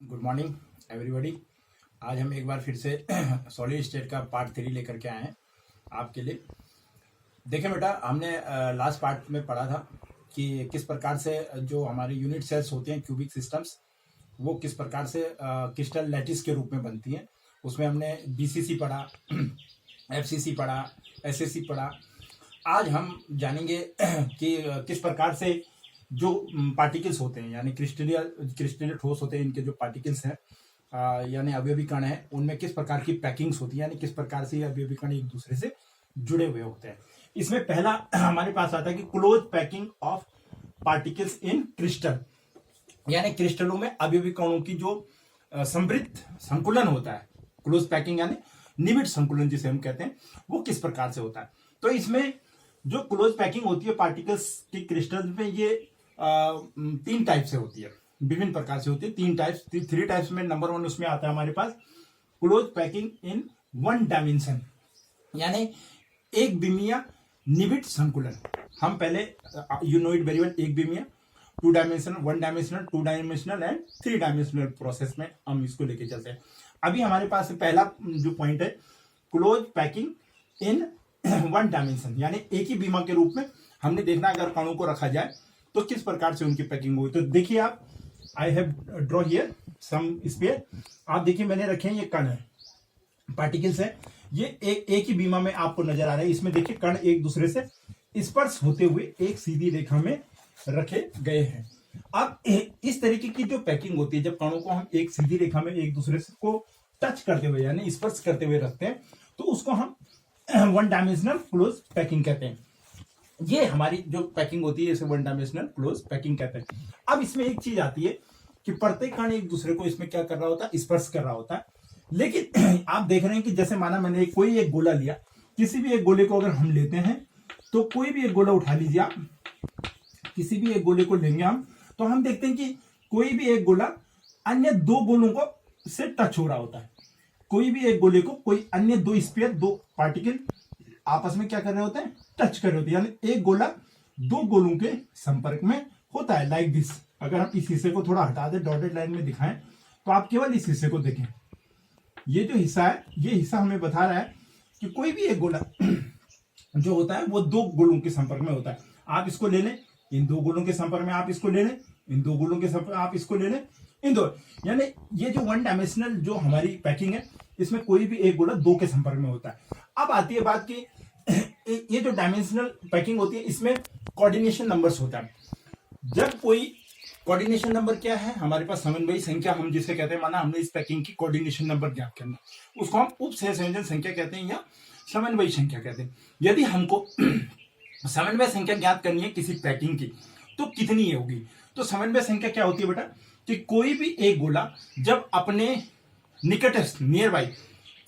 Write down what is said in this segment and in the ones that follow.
Good morning everybody. आज हम एक बार फिर से सॉलिड स्टेट का पार्ट 3 लेकर के आए हैं आपके लिए। देखें बेटा, हमने लास्ट पार्ट में पढ़ा था कि किस प्रकार से जो हमारे यूनिट सेल्स होते हैं क्यूबिक सिस्टम्स, वो किस प्रकार से क्रिस्टल लैटिस के रूप में बनती हैं। उसमें हमने बीसीसी पढ़ा, एफसीसी पढ़ा, एसएससी पढ़ा। आज हम जानेंगे कि किस प्रकार से जो पार्टिकल्स होते हैं, यानी क्रिस्टलीय ठोस होते हैं, इनके जो पार्टिकल्स हैं यानी अवयवी कण हैं, उनमें किस प्रकार की पैकिंग्स होती है, यानी किस प्रकार से अवयवी कण एक दूसरे से जुड़े हुए होते हैं। इसमें पहला हमारे पास आता है कि close packing of particles in crystal, यानी क्रिस्टलों में अवयवी कणों की जो समृद्ध संकुलन होता है। क्लोज पैकिंग यानी निबिड़ संकुलन जिसे हम कहते हैं, वो किस प्रकार से होता है। तो इसमें जो क्लोज पैकिंग होती है पार्टिकल्स की क्रिस्टल में, ये 3 टाइप से होती है, विभिन्न प्रकार से होती है। 3 टाइप्स में नंबर 1 उसमें आता है हमारे पास क्लोज पैकिंग इन 1 डायमेंशन, यानी एक विमीय निबिड़ संकुलन। हम पहले you know it very well, एक विमीय, 2 dimensional, 1 dimensional, 2 dimensional and 3 dimensional process में हम इसको लेके चलते हैं। अभी हमारे पास पहला जो पॉइंट है क्लोज पैकिंग इन 1 डायमेंशन, यानी एक ही बीमा के रूप में हमने देखना अगर कणों को रखा जाए तो किस प्रकार से उनकी पैकिंग हुई। तो देखिए आप, I have draw here some sphere. आप देखिए मैंने रखे हैं, ये कण है, पार्टिकल्स है, ये एक ही बीमा में आपको नजर आ रहा है। इसमें देखिए कण एक दूसरे से स्पर्श होते हुए एक सीधी रेखा में रखे गए हैं। अब इस तरीके की जो पैकिंग होती है, जब कणों को हम एक सीधी रेखा में एक दूसरे से को टच करते हुए यानी स्पर्श करते हुए रखते हैं, तो उसको हम 1 डायमेंशनल क्लोज पैकिंग कहते हैं। ये हमारी जो पैकिंग होती है इसे 1 डायमेंशनल क्लोज पैकिंग कहते हैं। अब इसमें एक चीज आती है कि प्रत्येक कण एक दूसरे को इसमें क्या कर रहा होता है, स्पर्श कर रहा होता है। लेकिन आप देख रहे हैं कि जैसे माना मैंने कोई एक गोला लिया, किसी भी एक गोले को अगर हम लेते हैं, तो कोई भी एक गोला उठा लीजिए आप, किसी भी एक गोले को लेंगे हम, तो हम देखते हैं कि कोई भी एक गोला अन्य 2 गोलों को से टच हो रहा होता है। कोई भी एक गोले को कोई अन्य 2 स्फीयर, 2 पार्टिकल आपस में क्या कर रहे होते हैं, टच कर रहे होते हैं, यानी एक गोला 2 गोलों के संपर्क में होता है, लाइक दिस। अगर हम इस हिस्से को थोड़ा हटा दें, डॉटेड लाइन में दिखाएं, तो आप केवल इस हिस्से को देखें। ये जो हिस्सा है, ये हिस्सा हमें बता रहा है कि कोई भी एक गोला जो होता है वो 2 गोलों के संपर्क में होता है। आप इसको ले लें, इन 2 गोलों के संपर्क में आप इसको ले लें, इन 2 गोलों के संपर्क आप इसको ले लें, इन 2, यानी ये जो 1 डायमेंशनल जो हमारी पैकिंग है, इसमें कोई भी एक गोला 2 के संपर्क में होता है। अब आती है बात की ये जो डायमेंशनल पैकिंग होती है, इसमें कोऑर्डिनेशन नंबर्स होता है। जब कोई कोऑर्डिनेशन नंबर क्या है, हमारे पास समन्वयी संख्या हम जिसे कहते हैं, माना हमने इस पैकिंग की कोऑर्डिनेशन नंबर ज्ञात करना, उसको हम उप सहसंयोजन संख्या कहते हैं या समन्वयी संख्या कहते हैं। यदि हमको समन्वय संख्या ज्ञात करनी है किसी पैकिंग की, तो कितनी होगी। तो समन्वय संख्या क्या होती है बेटा, कि कोई भी एक गोला जब अपने निकटस्थ नियर बाई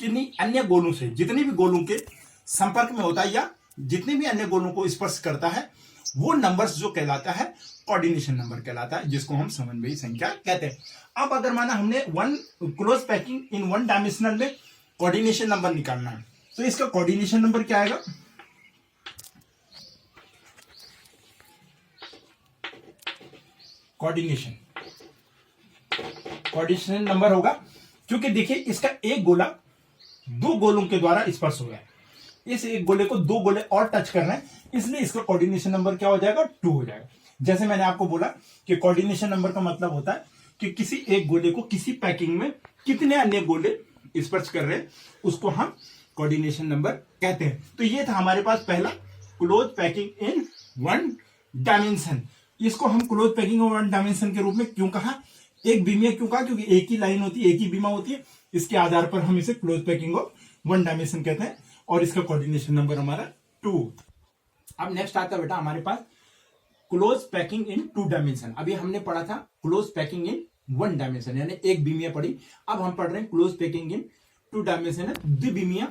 किन्हीं अन्य गोलों से, जितने भी गोलों के संपर्क में होता है या जितने भी अन्य गोलों को स्पर्श करता है, वो नंबर्स जो कहलाता है कोऑर्डिनेशन नंबर कहलाता है, जिसको हम समन्वयी संख्या कहते हैं। अब अगर माना हमने 1 क्लोज पैकिंग इन 1 डायमेंशनल में कोऑर्डिनेशन नंबर निकालना है, तो इसका कोऑर्डिनेशन नंबर क्या आएगा, कोऑर्डिनेशन नंबर होगा, क्योंकि देखिए इसका एक गोला 2 गोलों के द्वारा स्पर्श हो गया, इस एक गोले को 2 गोले और टच कर रहे हैं, इसलिए इसका कोऑर्डिनेशन नंबर क्या हो जाएगा, 2 हो जाएगा। जैसे मैंने आपको बोला कि कोऑर्डिनेशन नंबर का मतलब होता है कि किसी एक गोले को किसी पैकिंग में कितने अन्य गोले स्पर्श कर रहे हैं, उसको हम कोऑर्डिनेशन नंबर कहते हैं। तो ये था हमारे पास पहला क्लोज पैकिंग इन 1 डायमेंशन। इसको हम क्लोज पैकिंग इन 1 डायमेंशन के रूप में क्यों कहा, एक बीमिया क्यों कहा, क्योंकि एक ही लाइन होती है, एक ही बीमा होती है, इसके आधार पर हम इसे क्लोज पैकिंग ऑफ 1 डायमेंशन कहते हैं, और इसका कोऑर्डिनेशन नंबर हमारा 2। अब नेक्स्ट आता है बेटा हमारे पास क्लोज पैकिंग इन 2 डायमेंशन। अभी हमने पढ़ा था क्लोज पैकिंग इन 1 डायमेंशन, यानी एक बीमिया पढ़ी। अब हम पढ़ रहे हैं क्लोज पैकिंग इन 2 डायमेंशन, द्विबीमीय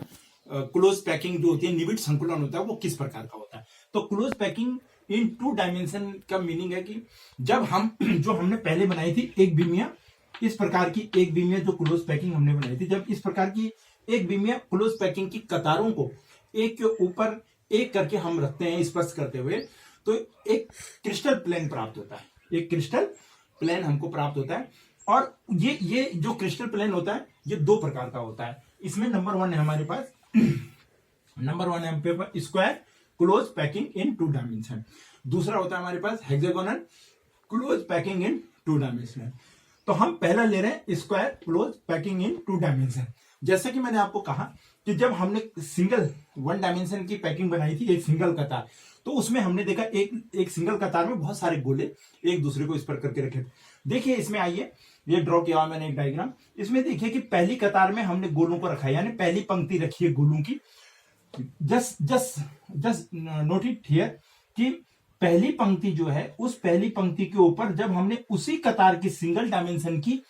क्लोज पैकिंग जो होती है, निबिड़ संकुलन होता है, वो किस प्रकार का होता है। तो क्लोज पैकिंग इन 2 डायमेंशन का मीनिंग है कि जब हम जो हमने पहले बनाई थी एक बीमिया, इस प्रकार की एक बीमिया जो क्लोज पैकिंग हमने बनाई थी, जब इस प्रकार की एक बीमिया क्लोज पैकिंग की कतारों को एक के ऊपर एक करके हम रखते हैं स्पर्श करते हुए, तो एक क्रिस्टल प्लेन प्राप्त होता है, एक क्रिस्टल प्लेन हमको प्राप्त होता है। और ये जो क्रिस्टल प्लेन होता है ये दो प्रकार का होता है। इसमें नंबर वन है हमारे पास नंबर वन है paper square close packing in 2 dimension. दूसरा होता है हमारे पास hexagonal close packing in 2 dimension. तो हम पहला ले रहे हैं square close packing in 2 dimension. जैसे कि मैंने आपको कहा कि जब हमने सिंगल 1 डायमेंशन की पैकिंग बनाई थी एक सिंगल कतार, तो उसमें हमने देखा एक सिंगल कतार में बहुत सारे गोले एक दूसरे को इस पर करके रखे थे। देखिए इसमें आइए, ये ड्रॉ किया हुआ मैंने एक डायग्राम। इसमें देखिए कि पहली कतार में हमने गोलों को रखा है, यानी पहली पंक्ति रखी है गोलों की। जस्ट नोट इट हियर कि पहली पंक्ति जो है उस पहली पंक्ति के ऊपर जब हमने उसी कतार की सिंगल डायमेंशन की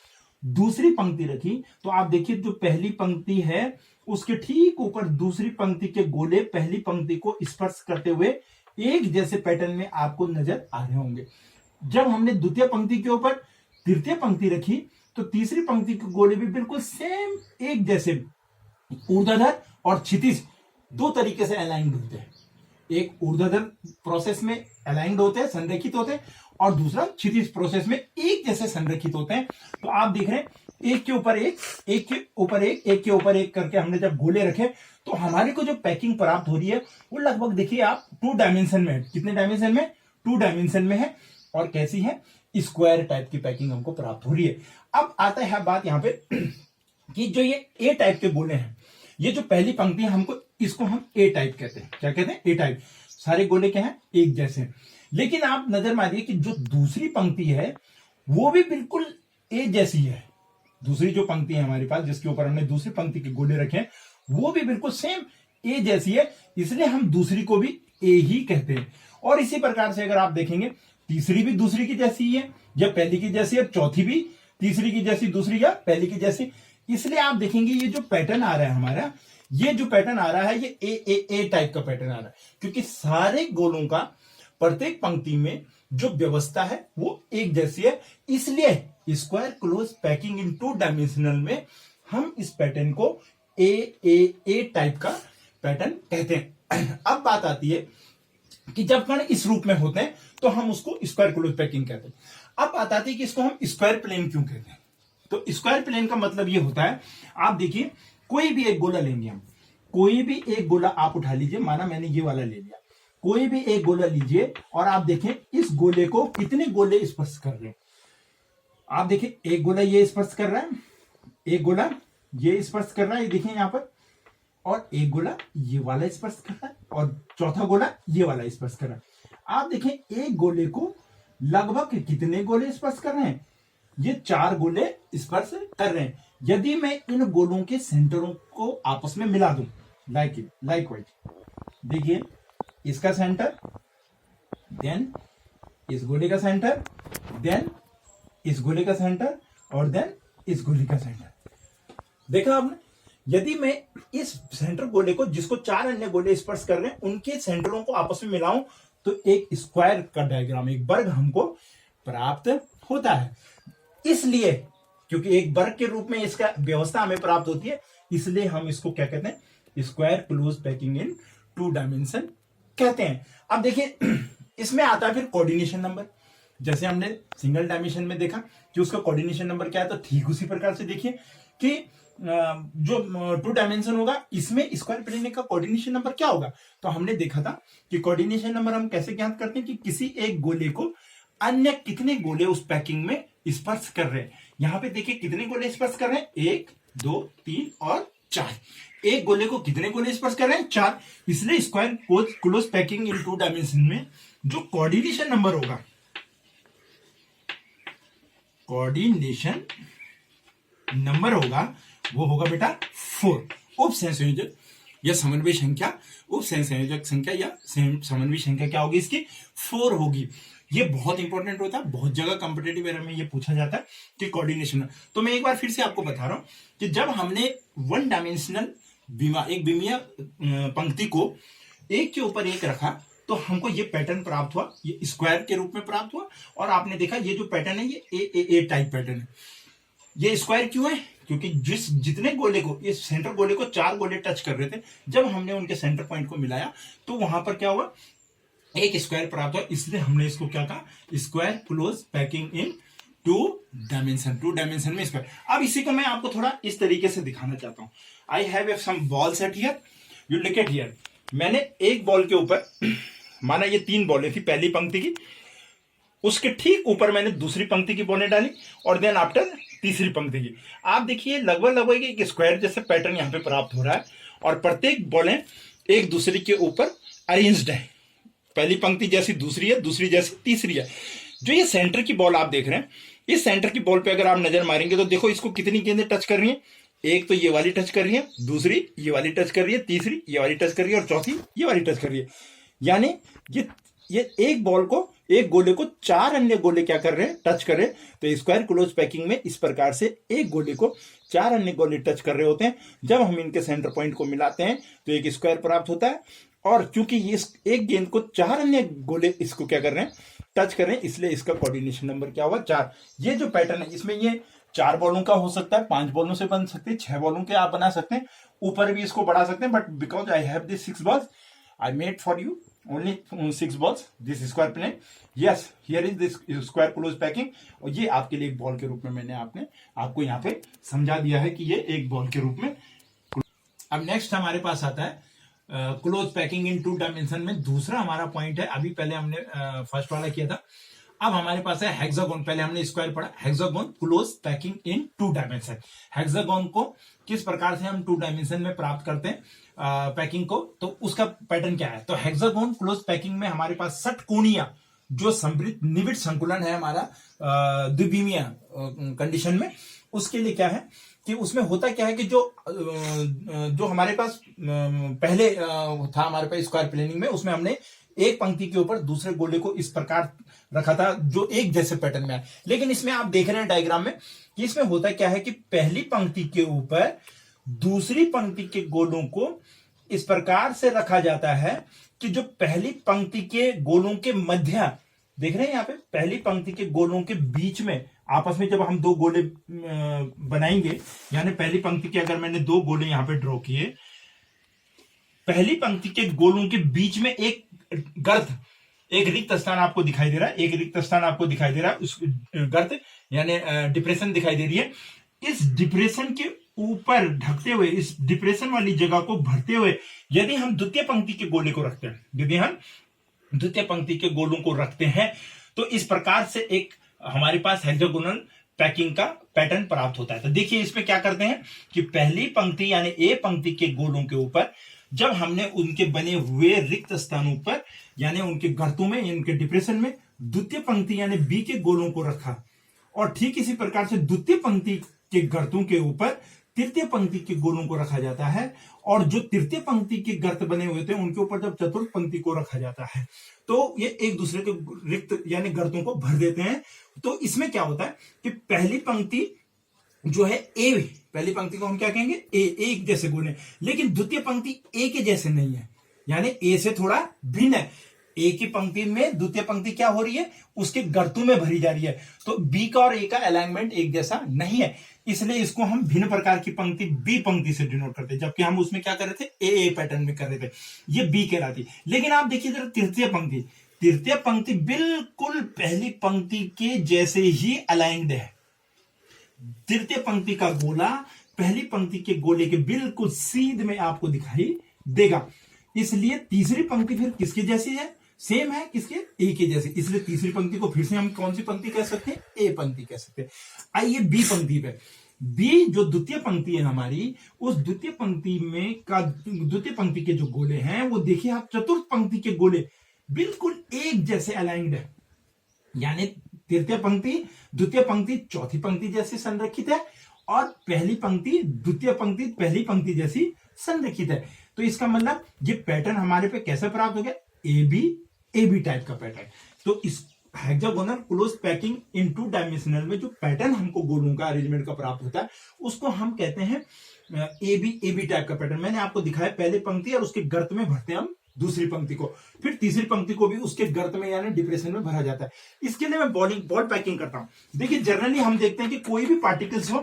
दूसरी पंक्ति रखी, तो आप देखिए जो पहली पंक्ति है उसके ठीक ऊपर दूसरी पंक्ति के गोले पहली पंक्ति को स्पर्श करते हुए एक जैसे पैटर्न में आपको नजर आ रहे होंगे। जब हमने द्वितीय पंक्ति के ऊपर तृतीय पंक्ति रखी तो तीसरी पंक्ति के गोले भी बिल्कुल सेम एक जैसे ऊर्ध्वाधर और क्षितिज दो तरीके से अलाइंड होते हैं। एक ऊर्ध्वाधर प्रोसेस में अलाइंड होते हैं, संरेखित होते हैं, और दूसरा क्षितिज प्रोसेस में एक जैसे संरेखित होते हैं। तो आप देख रहे हैं एक के ऊपर एक, एक के ऊपर एक, एक के ऊपर एक करके हमने जब गोले रखे तो हमारे को जो पैकिंग प्राप्त हो रही है वो लगभग देखिए आप 2 डायमेंशन में है। कितने डायमेंशन में? 2 डायमेंशन में है। और कैसी है? स्क्वायर टाइप की पैकिंग हमको प्राप्त हो रही है। अब आता है बात यहां पे कि जो ये ए टाइप के गोले हैं, ये जो पहली पंक्ति है हमको इसको हम ए टाइप कहते हैं। क्या कहते हैं? ए टाइप। सारे गोले क्या हैं? एक जैसे। लेकिन आप नजर मारिए कि जो दूसरी पंक्ति है वो भी बिल्कुल ए जैसी है। दूसरी जो पंक्ति है हमारे पास जिसके ऊपर हमने दूसरी पंक्ति के गोले रखे हैं वो भी बिल्कुल सेम ए जैसी है, इसलिए हम दूसरी को भी ए ही कहते हैं। और इसी प्रकार से अगर आप देखेंगे तीसरी भी दूसरी की जैसी ही है या पहली की जैसी है, चौथी भी तीसरी की जैसी, दूसरी या पहली की जैसी। इसलिए आप देखेंगे ये जो पैटर्न आ रहा है हमारा, ये जो पैटर्न आ रहा है ये ए टाइप का पैटर्न आ रहा है, क्योंकि सारे गोलों का प्रत्येक पंक्ति में जो व्यवस्था है वो एक जैसी है। इसलिए square close packing in 2 dimensional में हम इस पैटर्न को ए टाइप का पैटर्न कहते हैं। अब बात आती है कि जब कण इस रूप में होते हैं तो हम उसको स्क्वायर क्लोज पैकिंग कहते हैं। अब बात आती है कि इसको हम स्क्वायर प्लेन क्यों कहते हैं। तो स्क्वायर प्लेन का मतलब ये होता है, आप देखिए कोई भी एक गोला लेंगे हम, कोई भी एक गोला आप उठा लीजिए, माना मैंने ये वाला ले लिया, कोई भी एक गोला लीजिए और आप देखें इस गोले को कितने गोले स्पर्श कर रहे हैं। आप देखिए एक गोला ये स्पर्श कर रहा है, एक गोला ये स्पर्श कर रहा है, ये देखिए यहां पर, और एक गोला ये वाला स्पर्श कर रहा है, और चौथा गोला ये वाला स्पर्श कर रहा है। आप देखें एक गोले को लगभग कितने गोले स्पर्श कर रहे हैं? ये 4 गोले स्पर्श कर रहे हैं। यदि मैं इन गोलों के सेंटरों को आपस में मिला दूं, लाइक वाइज, देखिए इसका सेंटर, देन इस गोले का सेंटर, देन इस गोले का सेंटर, और देन इस गोले का सेंटर। देखा आपने? यदि मैं इस सेंटर गोले को, जिसको 4 अन्य गोले स्पर्श कर रहे हैं, उनके सेंटरों को आपस में मिलाऊं तो एक स्क्वायर का डायग्राम, एक वर्ग हमको प्राप्त होता है। इसलिए क्योंकि एक वर्ग के रूप में इसका व्यवस्था हमें प्राप्त होती है, इसलिए हम इसको क्या कहते हैं? Square close packing in 2 dimension कहते हैं। अब देखिए इसमें आता है फिर कोऑर्डिनेशन नंबर। जैसे हमने सिंगल डायमेंशन में देखा कि उसका कोऑर्डिनेशन नंबर क्या है, तो ठीक उसी प्रकार से देखिए कि जो 2 डायमेंशन होगा इसमें स्क्वायर प्लेन का कोऑर्डिनेशन नंबर क्या होगा। तो हमने देखा था कि कोऑर्डिनेशन नंबर हम कैसे ज्ञात करते हैं कि किसी एक गोले को अन्य कितने गोले उस पैकिंग में स्पर्श कर रहे हैं। यहां पे देखिए कितने गोले स्पर्श कर रहे हैं, 1 2 3 और 4। एक गोले को कितने गोले स्पर्श कर रहे हैं? 4। इसलिए square close packing in 2 dimension में जो कोऑर्डिनेशन नंबर होगा, कोऑर्डिनेशन नंबर होगा वो होगा बेटा 4। उप संयोजक या समन्वय संख्या, उप संयोजक संख्या या समन्वय संख्या क्या होगी इसकी? 4 होगी। ये बहुत इंपॉर्टेंट होता है, बहुत जगह कॉम्पिटिटिव एग्जाम में ये पूछा जाता है कि कोऑर्डिनेशन। तो मैं एक बार फिर से आपको बता रहा हूं कि जब हमने 1 डायमेंशनल एक विमीय पंक्ति को एक के ऊपर एक रखा तो हमको ये पैटर्न प्राप्त हुआ, ये स्क्वायर के रूप में प्राप्त हुआ। और आपने देखा ये जो पैटर्न है ये ए टाइप पैटर्न है। ये स्क्वायर क्यों है? क्योंकि जितने गोले को, ये सेंटर गोले को 4 गोले टच कर रहे थे, जब हमने उनके सेंटर पॉइंट को मिलाया तो वहां पर क्या हुआ? एक स्क्वायर प्राप्त हुआ। इसलिए हमने इसको क्या कहा? Square close packing in two dimension में स्क्वायर। अब इसी को मैं आपको थोड़ा इस तरीके से दिखाना चाहता हूं। I have some ball set here, you look at here. मैंने एक बॉल के ऊपर, माना ये 3 बॉलें थी पहली पंक्ति की, उसके ठीक ऊपर मैंने दूसरी पंक्ति की बॉलें डाली और देन आफ्टर तीसरी पंक्ति की। आप देखिए लगभग एक स्क्वायर जैसा पैटर्न यहां पे प्राप्त हो रहा है और प्रत्येक बॉलें एक दूसरे के ऊपर अरेंज्ड है। पहली पंक्ति जैसी दूसरी है, दूसरी जैसी तीसरी है। जो ये सेंटर की बॉल आप देख रहे हैं, इस सेंटर की बॉल पे अगर आप नजर मारेंगे तो देखो इसको कितनी गेंदें टच कर रही हैं। एक तो ये वाली टच कर रही है, दूसरी ये वाली टच कर रही है, तीसरी ये वाली टच कर रही है और चौथी ये वाली टच कर रही है। यानी ये एक बॉल को, एक गोले को 4 अन्य गोले क्या कर रहे हैं, टच कर रहे हैं। तो स्क्वायर क्लोज पैकिंग में इस प्रकार से एक गोले को 4 अन्य गोले टच कर रहे होते हैं। जब हम इनके सेंटर पॉइंट को मिलाते हैं तो एक स्क्वायर प्राप्त होता है। और चूंकि ये एक गेंद को 4 अन्य गोले इसको क्या कर रहे हैं, टच कर रहे हैं, इसलिए इसका कोऑर्डिनेशन नंबर क्या हुआ, 4। ये जो पैटर्न है इसमें ये 4 बॉलों का हो सकता है, 5 बॉलों से बन सकते हैं, 6 बॉलों के आप बना सकते हैं, ऊपर भी इसको बढ़ा सकते हैं। But because I have this 6 balls, I made for you only 6 balls this square plane. yes, here is this square close packing। और ये आपके लिए एक बॉल के रूप में मैंने आपको यहाँ पे समझा दिया है कि ये एक बॉल के रूप में। अब नेक्स्ट हमारे पास आता है क्लोज पैकिंग इन 2 डायमेंशन में दूसरा हमारा पॉइंट है। अभी पहले हमने फर्स्ट वाला किया था, अब हमारे पास है हेक्सागोन। पहले हमने स्क्वायर पढ़ा, hexagon close packing in 2 dimension. Hexagon को किस प्रकार से हम 2 डायमेंशन में प्राप्त करते हैं पैकिंग को, तो उसका पैटर्न क्या है। तो हेक्सागोन क्लोज पैकिंग में हमारे पास षटकोणीय जो समृद्ध निविड़ संकुलन है हमारा द्विविमीय कंडीशन में, उसके लिए क्या है कि उसमें होता क्या है कि जो हमारे पास पहले था हमारे पास स्क्वायर प्लेनिंग में, उसमें हमने एक पंक्ति के ऊपर दूसरे गोले को इस प्रकार रखा था जो एक जैसे पैटर्न में है। लेकिन इसमें आप देख रहे हैं डायग्राम में कि इसमें होता क्या है कि पहली पंक्ति के ऊपर दूसरी पंक्ति के गोलों को इस प्रकार से रखा जाता है कि जो पहली पंक्ति के गोलों के मध्य, देख रहे हैं यहाँ पे, पहली पंक्ति के गोलों के बीच में आपस में जब हम 2 गोले बनाएंगे, यानी पहली पंक्ति के अगर मैंने 2 गोले यहां पे ड्रॉ किए, पहली पंक्ति के गोलों के बीच में एक गर्त, एक रिक्त स्थान आपको दिखाई दे रहा है, एक रिक्त स्थान आपको दिखाई दे रहा है, उस गर्त यानी डिप्रेशन दिखाई दे रही है। इस डिप्रेशन के ऊपर ढकते हुए, इस डिप्रेशन वाली जगह को भरते हुए यदि हम द्वितीय पंक्ति के गोले को रखते हैं, यदि हम द्वितीय पंक्ति के गोलों को रखते हैं, तो इस प्रकार से एक हमारे पास हेक्सागोनल पैकिंग का पैटर्न प्राप्त होता है। तो देखिए इसमें क्या करते हैं कि पहली पंक्ति यानी ए पंक्ति के गोलों के ऊपर जब हमने उनके बने हुए रिक्त स्थानों पर यानी उनके गर्तों में, इनके डिप्रेशन में द्वितीय पंक्ति यानी बी के गोलों को रखा, और ठीक इसी प्रकार से द्वितीय पंक्ति के गर्तों के ऊपर तृतीय पंक्ति के गोलों को रखा जाता है, और जो तृतीय पंक्ति के गर्त बने हुए थे उनके ऊपर जब चतुर्थ पंक्ति को रखा जाता है तो ये एक दूसरे के रिक्त यानी गर्तों को भर देते हैं। तो इसमें क्या होता है कि पहली पंक्ति जो है ए, पहली पंक्ति को हम क्या कहेंगे, ए, एक जैसे गोले, लेकिन द्वितीय पंक्ति ए के जैसे नहीं है, यानी ए से थोड़ा भिन्न है। ए की पंक्ति में द्वितीय पंक्ति क्या हो रही है, उसके गर्तों में भरी जा रही है। तो बी का और ए का अलाइनमेंट एक जैसा नहीं है, इसलिए इसको हम भिन्न प्रकार की पंक्ति बी पंक्ति से डिनोट करते हैं, जबकि हम उसमें क्या कर रहे थे, ए पैटर्न में कर रहे थे, ये बी कहलाती। लेकिन आप देखिए जरा तृतीय पंक्ति बिल्कुल पहली पंक्ति के जैसे ही अलाइंड है। तृतीय पंक्ति का गोला पहली पंक्ति के गोले के बिल्कुल सीध में आपको दिखाई देगा, इसलिए तीसरी पंक्ति फिर किसके जैसी है, सेम है किसके, ए के जैसे, इसलिए तीसरी पंक्ति को फिर से हम कौन सी पंक्ति कह सकते हैं, ए पंक्ति कह सकते हैं। आइए बी पंक्ति पे, बी जो द्वितीय पंक्ति है हमारी, उस द्वितीय पंक्ति के जो गोले हैं वो देखिए आप, चतुर्थ पंक्ति के गोले बिल्कुल एक जैसे अलाइंड है, यानी तृतीय पंक्ति द्वितीय पंक्ति चौथी पंक्ति जैसी संरेखित है, और पहली पंक्ति द्वितीय पंक्ति पहली पंक्ति जैसी संरेखित है। तो इसका मतलब ये पैटर्न हमारे पे कैसे प्राप्त हो गया, ए बी टाइप का पैटर्न। तो इस hexagonal close packing in 2 dimensional में जो पैटर्न हमको गोलों का अरेंजमेंट का प्राप्त होता है उसको हम कहते हैं ए बी टाइप का पैटर्न। मैंने आपको दिखाया पहली पंक्ति और उसके गर्त में भरते हैं हम दूसरी पंक्ति को, फिर तीसरी पंक्ति को भी उसके गर्त में यानी डिप्रेशन में भरा जाता है। इसके लिए मैं बॉल पैकिंग करता हूं। देखिए जनरली हम देखते हैं कि कोई भी पार्टिकल्स हो,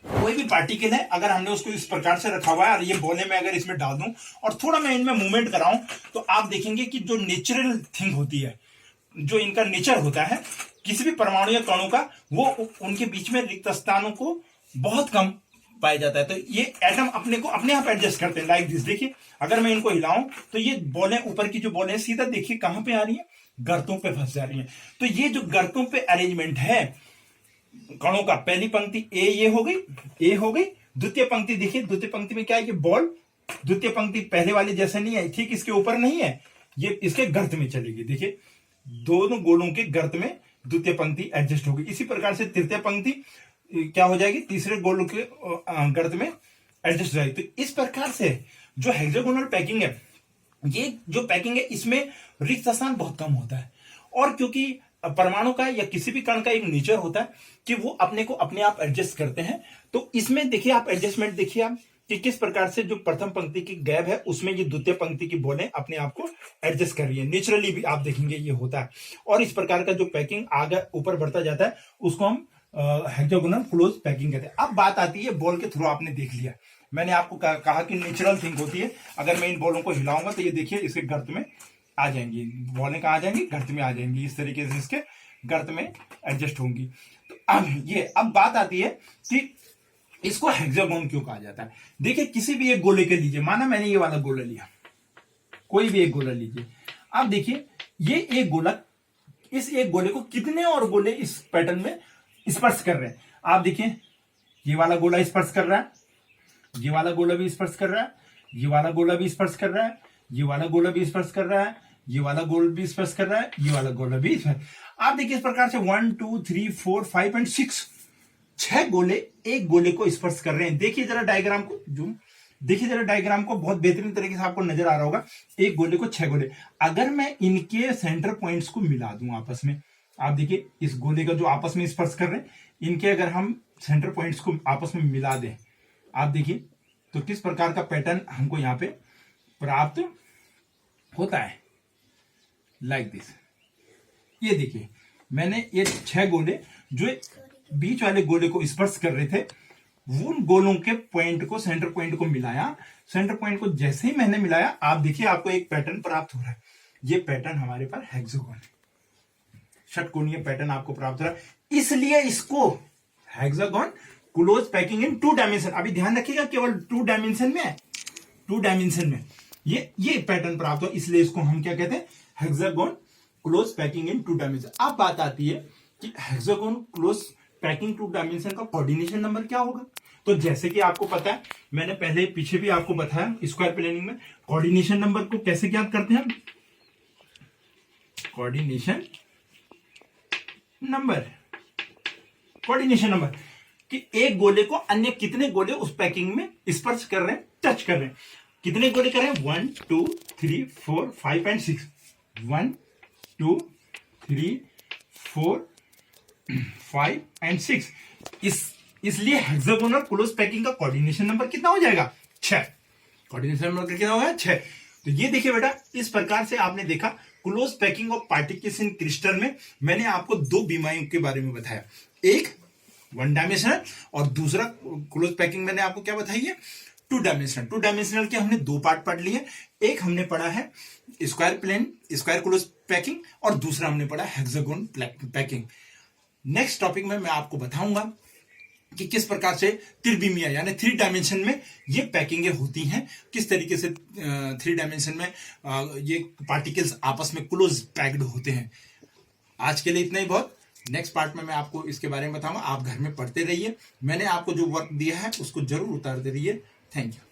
कोई भी पार्टिकल है, अगर हमने उसको इस प्रकार से रखा हुआ है और ये बोले में अगर इसमें डाल दूं और थोड़ा मैं इनमें मूवमेंट कराऊं तो आप देखेंगे कि जो नेचुरल थिंग होती है जो इनका नेचर होता है किसी भी परमाणु या कणों का, वो उनके बीच में रिक्त स्थानों को बहुत कम पाया जाता है। तो ये एटम अपने आप एडजस्ट करते हैं लाइक दिस। देखिए अगर मैं इनको हिलाऊं तो ये बॉलें, ऊपर की जो बॉलें सीधा देखिए कहां पे आ रही है, गर्तों पे फंस जा रही है। तो ये जो गर्तों पे अरेंजमेंट है कणों का, पहली पंक्ति ए हो गई, द्वितीय पंक्ति देखिए, द्वितीय पंक्ति में क्या है कि बॉल द्वितीय पंक्ति पहले वाली जैसे नहीं है, ठीक इसके ऊपर नहीं है, ये इसके गर्त में चलेगी। देखिए दोनों गोलों के गर्त में द्वितीय पंक्ति एडजस्ट होगी। इसी प्रकार से तृतीय पंक्ति क्या हो जाएगी, तीसरे गोलों के गर्त में एडजस्ट हो जाएगी। तो इस प्रकार से जो हेक्सागोनल पैकिंग है, ये जो पैकिंग है इसमें रिक्त स्थान बहुत कम होता है। और क्योंकि परमाणु का या किसी भी कण का एक नेचर होता है कि वो अपने को अपने आप एडजस्ट करते हैं, तो इसमें देखिए आप एडजस्टमेंट देखिए आप कि किस प्रकार से जो प्रथम पंक्ति की गैप है उसमें ये द्वितीय पंक्ति की बॉलें अपने आप को एडजस्ट कर रही है। नेचुरली भी आप देखेंगे ये होता है। और इस प्रकार का जो पैकिंग आगे ऊपर बढ़ता जाता है उसको हम हेक्सागोनल क्लोज पैकिंग कहते हैं। अब बात आती है बॉल के थ्रू, आपने देख लिया, मैंने आपको कहा कि नेचुरल थिंग होती है। अगर मैं इन बॉलों को हिलाऊंगा तो ये देखिए इसके गर्त में आ जाएंगी, बॉलें कहाँ आ जाएंगी, गर्त में आ जाएंगी, इस तरीके से इसके गर्त में एडजस्ट होंगी। तो अब बात आती है कि इसको हेक्सागोन क्यों कहा जाता है। देखिए किसी भी एक गोले के लीजिए, माना मैंने ये वाला गोला लिया, कोई भी एक गोला लीजिए, अब देखिए ये एक गोला, इस एक गोले को कितने और गोले इस पैटर्न में स्पर्श कर रहे हैं। आप देखिए ये वाला गोला स्पर्श कर रहा है, ये वाला गोला भी स्पर्श कर रहा है, ये वाला गोला भी स्पर्श कर रहा है, ये वाला गोला भी स्पर्श कर रहा है, ये वाला गोल भी स्पर्श कर रहा है, ये वाला गोला भी स्पर्श। आप देखिए इस प्रकार से 1 2 3 4 5 एंड 6 6 गोले एक गोले को स्पर्श कर रहे हैं। देखिए जरा डायग्राम को, जूम देखिए जरा डायग्राम को, बहुत बेहतरीन तरीके से आपको नजर आ रहा होगा। एक गोले को 6 गोले, अगर मैं इनके सेंटर पॉइंट्स को मिला दूं आपस में, आप देखिए इस गोले का जो आपस में स्पर्श कर रहे हैं, इनके अगर हम सेंटर पॉइंट्स को आपस में मिला दें, आप देखिए तो किस प्रकार का पैटर्न हमको यहां पे प्राप्त होता है, लाइक दिस। ये देखिए मैंने ये 6 गोले जो बीच वाले गोले को स्पर्श कर रहे थे, उन गोलों के पॉइंट को, सेंटर पॉइंट को मिलाया। सेंटर पॉइंट को जैसे ही मैंने मिलाया, आप देखिए आपको एक पैटर्न प्राप्त हो रहा है। ये पैटर्न हमारे पास हेक्सागोन है, षटकोणीय पैटर्न आपको प्राप्त हो रहा है, इसलिए इसको hexagon close packing in 2 dimension. अभी ध्यान रखिएगा केवल 2 डायमेंशन में, 2 डायमेंशन में ये पैटर्न प्राप्त हो, इसलिए इसको हम क्या कहते हैं, hexagon close packing in 2 dimension. अब बात आती है कि हेक्सागोन क्लोज पैकिंग 2 डायमेंशन का कोऑर्डिनेशन नंबर क्या होगा। तो जैसे कि आपको पता है, मैंने पहले पीछे भी आपको बताया स्क्वायर प्लेनिंग में कोऑर्डिनेशन नंबर को कैसे ज्ञात करते हैं। कोऑर्डिनेशन नंबर कि एक गोले को अन्य कितने गोले उस पैकिंग में स्पर्श कर रहे हैं, टच कर रहे हैं। कितने गोले कर रहे हैं, 1 2 3 4 5 एंड 6, 1 2 3 4 5 एंड 6। इसलिए हेक्सागोनल क्लोज पैकिंग का कोऑर्डिनेशन नंबर कितना हो जाएगा, 6। कोऑर्डिनेशन नंबर कितना होगा, 6। तो ये देखिए बेटा, इस प्रकार से आपने देखा close packing of particles in crystal में मैंने आपको 2 बीमारियों के बारे में बताया, एक 1 डायमेंशनल और दूसरा क्लोज पैकिंग मैंने आपको क्या बताई है, 2 डायमेंशनल। 2 डायमेंशनल के हमने 2 पार्ट पढ़ लिए, एक हमने पढ़ा है स्क्वायर क्लोज पैकिंग और दूसरा हमने पढ़ा हेक्सागोन पैकिंग। नेक्स्ट टॉपिक में मैं आपको बताऊंगा कि किस प्रकार से त्रिविमीय यानी 3 डायमेंशन में ये पैकिंगें होती हैं, किस तरीके से 3 डायमेंशन में ये पार्टिकल्स आपस में क्लोज पैक्ड होते हैं। आज के लिए इतना ही बहुत। नेक्स्ट पार्ट में मैं आपको इसके बारे में बताऊंगा। आप घर में पढ़ते रहिए, मैंने आपको जो वर्क दिया है उसको जरूर उतारते रहिए। Thank you.